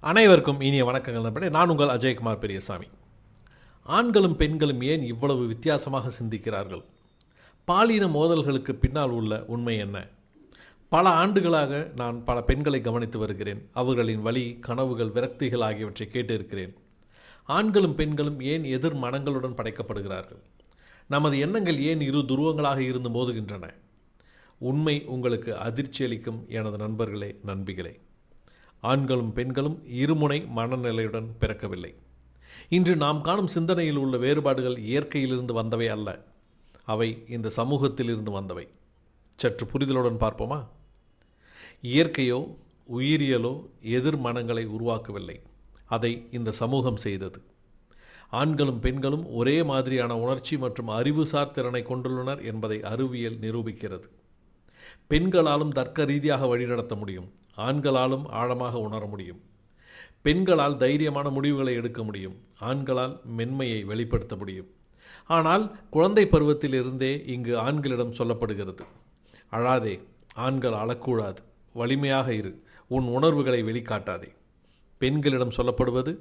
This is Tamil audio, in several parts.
அனைவருக்கும் இனிய வணக்கங்கள் நண்பர்களே. நான் உங்கள் அஜயகுமார் பெரியசாமி. ஆண்களும் பெண்களும் ஏன் இவ்வளவு வித்தியாசமாக சிந்திக்கிறார்கள்? பாலின மோதல்களுக்கு பின்னால் உள்ள உண்மை என்ன? பல ஆண்டுகளாக நான் பல பெண்களை கவனித்து வருகிறேன். அவர்களின் வலி, கனவுகள், விரக்திகள் ஆகியவற்றை கேட்டிருக்கிறேன். ஆண்களும் பெண்களும் ஏன் எதிர் மனங்களுடன் படைக்கப்படுகிறார்கள்? நமது எண்ணங்கள் ஏன் இரு துருவங்களாக இருந்து மோதுகின்றன? உண்மை உங்களுக்கு அதிர்ச்சி அளிக்கும் எனது நண்பர்களே, நண்பிகளே. ஆண்களும் பெண்களும் இருமுனை மனநிலையுடன் பிறக்கவில்லை. இன்று நாம் காணும் சிந்தனையில் உள்ள வேறுபாடுகள் இயற்கையிலிருந்து வந்தவை அல்ல, அவை இந்த சமூகத்திலிருந்து வந்தவை. சற்று புரிதலுடன் பார்ப்போமா? இயற்கையோ உயிரியலோ எதிர் மனங்களை உருவாக்கவில்லை, அதை இந்த சமூகம் செய்தது. ஆண்களும் பெண்களும் ஒரே மாதிரியான உணர்ச்சி மற்றும் அறிவுசார் திறனை கொண்டுள்ளனர் என்பதை அறிவியல் நிரூபிக்கிறது. பெண்களாலும் தர்க்க ரீதியாக வழிநடத்த முடியும், ஆண்களாலும் ஆழமாக உணர முடியும். பெண்களால் தைரியமான முடிவுகளை எடுக்க முடியும், ஆண்களால் மென்மையை வெளிப்படுத்த முடியும். ஆனால் குழந்தை பருவத்தில் இருந்தே இங்கு ஆண்களிடம் சொல்லப்படுகிறது, அழாதே, ஆண்கள் அழக்கூடாது, வலிமையாக இரு, உன் உணர்வுகளை வெளிக்காட்டாதே. பெண்களிடம் சொல்லப்படுவது,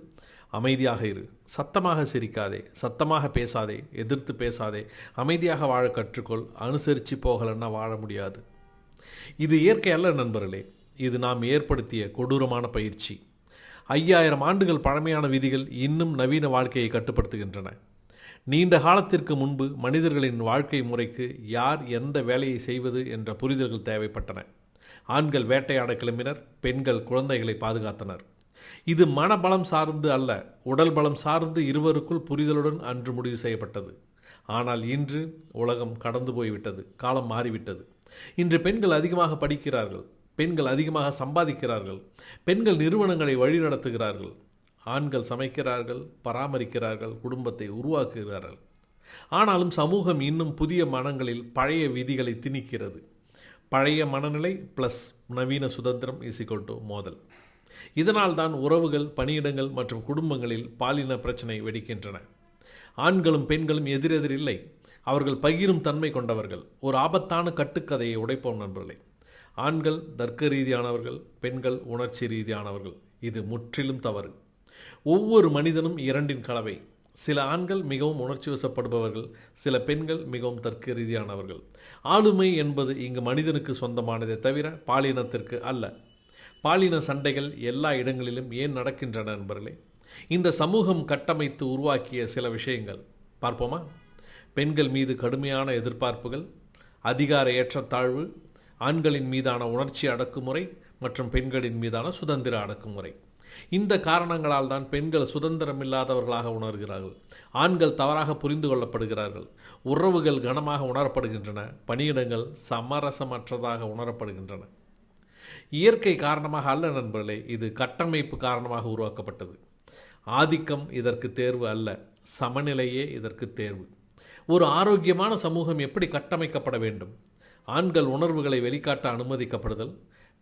அமைதியாக இரு, சத்தமாக சிரிக்காதே, சத்தமாக பேசாதே, எதிர்த்து பேசாதே, அமைதியாக வாழ கற்றுக்கொள், அனுசரித்து போகலன்னா வாழ முடியாது. இது இயற்கை அல்ல நண்பர்களே, இது நாம் ஏற்படுத்திய கொடூரமான பயிற்சி. 5000 ஆண்டுகள் பழமையான விதிகள் இன்னும் நவீன வாழ்க்கையை கட்டுப்படுத்துகின்றன. நீண்ட காலத்திற்கு முன்பு மனிதர்களின் வாழ்க்கை முறைக்கு யார் எந்த வேலையை செய்வது என்ற புரிதல்கள் தேவைப்பட்டன. ஆண்கள் வேட்டையாட கிளம்பினர், பெண்கள் குழந்தைகளை பாதுகாத்தனர். இது மனபலம் சார்ந்து அல்ல, உடல் பலம் சார்ந்து இருவருக்குள் புரிதலுடன் அன்று முடிவு செய்யப்பட்டது. ஆனால் இன்று உலகம் கடந்து போய்விட்டது, காலம் மாறிவிட்டது. இன்று பெண்கள் அதிகமாக படிக்கிறார்கள், பெண்கள் அதிகமாக சம்பாதிக்கிறார்கள், பெண்கள் நிறுவனங்களை வழிநடத்துகிறார்கள், ஆண்கள் சமைக்கிறார்கள், பராமரிக்கிறார்கள், குடும்பத்தை உருவாக்குகிறார்கள். ஆனாலும் சமூகம் இன்னும் புதிய மனங்களில் பழைய விதிகளை திணிக்கிறது. பழைய மனநிலை ப்ளஸ் நவீன சுதந்திரம் = மோதல். இதனால் தான் உறவுகள், பணியிடங்கள் மற்றும் குடும்பங்களில் பாலின பிரச்சனை வெடிக்கின்றன. ஆண்களும் பெண்களும் எதிரெதிர் இல்லை, அவர்கள் பகிரும் தன்மை கொண்டவர்கள். ஒரு ஆபத்தான கட்டுக்கதையை உடைப்போம் நண்பர்களே. ஆண்கள் தர்க்க ரீதியானவர்கள், பெண்கள் உணர்ச்சி ரீதியானவர்கள். இது முற்றிலும் தவறு. ஒவ்வொரு மனிதனும் இரண்டின் கலவை. சில ஆண்கள் மிகவும் உணர்ச்சி வசப்படுபவர்கள், சில பெண்கள் மிகவும் தர்க்க ரீதியானவர்கள். ஆளுமை என்பது இங்கு மனிதனுக்கு சொந்தமானதே தவிர பாலினத்திற்கு அல்ல. பாலின சண்டைகள் எல்லா இடங்களிலும் ஏன் நடக்கின்றன நண்பர்களே? இந்த சமூகம் கட்டமைத்து உருவாக்கிய சில விஷயங்கள் பார்ப்போமா? பெண்கள் மீது கடுமையான எதிர்பார்ப்புகள், அதிகார ஏற்றத்தாழ்வு, ஆண்களின் மீதான உணர்ச்சி அடக்குமுறை மற்றும் பெண்களின் மீதான சுதந்திர அடக்குமுறை. இந்த காரணங்களால் தான் பெண்கள் சுதந்திரமில்லாதவர்களாக உணர்கிறார்கள், ஆண்கள் தவறாக புரிந்து கொள்ளப்படுகிறார்கள், உறவுகள் கனமாக உணரப்படுகின்றன, பணியிடங்கள் சமரசமற்றதாக உணரப்படுகின்றன. இயற்கை காரணமாக அல்ல நண்பர்களே, இது கட்டமைப்பு காரணமாக உருவாக்கப்பட்டது. ஆதிக்கம் இதற்கு தேர்வு அல்ல, சமநிலையே இதற்கு தேர்வு. ஒரு ஆரோக்கியமான சமூகம் எப்படி கட்டமைக்கப்பட வேண்டும்? ஆண்கள் உணர்வுகளை வெளிக்காட்ட அனுமதிக்கப்படுதல்,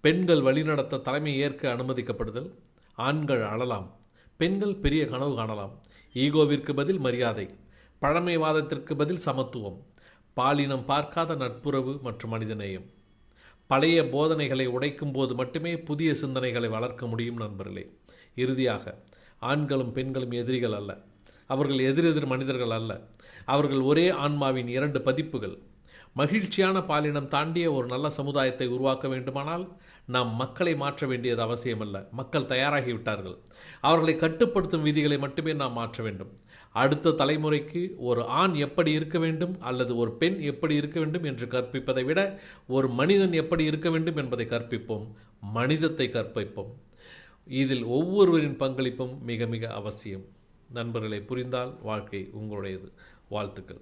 பெண்கள் வழிநடத்த தலைமை ஏற்க அனுமதிக்கப்படுதல். ஆண்கள் அழலாம், பெண்கள் பெரிய கனவு காணலாம். ஈகோவிற்கு பதில் மரியாதை, பழமைவாதத்திற்கு பதில் சமத்துவம், பாலினம் பார்க்காத நட்புறவு மற்றும் மனிதநேயம். பழைய போதனைகளை உடைக்கும் போது மட்டுமே புதிய சிந்தனைகளை வளர்க்க முடியும் நண்பர்களே. இறுதியாக, ஆண்களும் பெண்களும் எதிரிகள் அல்ல, அவர்கள் எதிரெதிர் மனிதர்கள் அல்ல, அவர்கள் ஒரே ஆன்மாவின் 2 பதிப்புகள். மகிழ்ச்சியான பாலினம் தாண்டிய ஒரு நல்ல சமுதாயத்தை உருவாக்க வேண்டுமானால் நாம் மக்களை மாற்ற வேண்டியது அவசியமல்ல. மக்கள் தயாராகிவிட்டார்கள். அவர்களை கட்டுப்படுத்தும் விதிகளை மட்டுமே நாம் மாற்ற வேண்டும். அடுத்த தலைமுறைக்கு ஒரு ஆண் எப்படி இருக்க வேண்டும் அல்லது ஒரு பெண் எப்படி இருக்க வேண்டும் என்று கற்பிப்பதை விட ஒரு மனிதன் எப்படி இருக்க வேண்டும் என்பதை கற்பிப்போம், மனிதத்தை கற்பிப்போம். இதில் ஒவ்வொருவரின் பங்களிப்பும் மிக மிக அவசியம். நண்பர்களை புரிந்தால் வாழ்க்கை உங்களுடையது. வாழ்த்துக்கள்.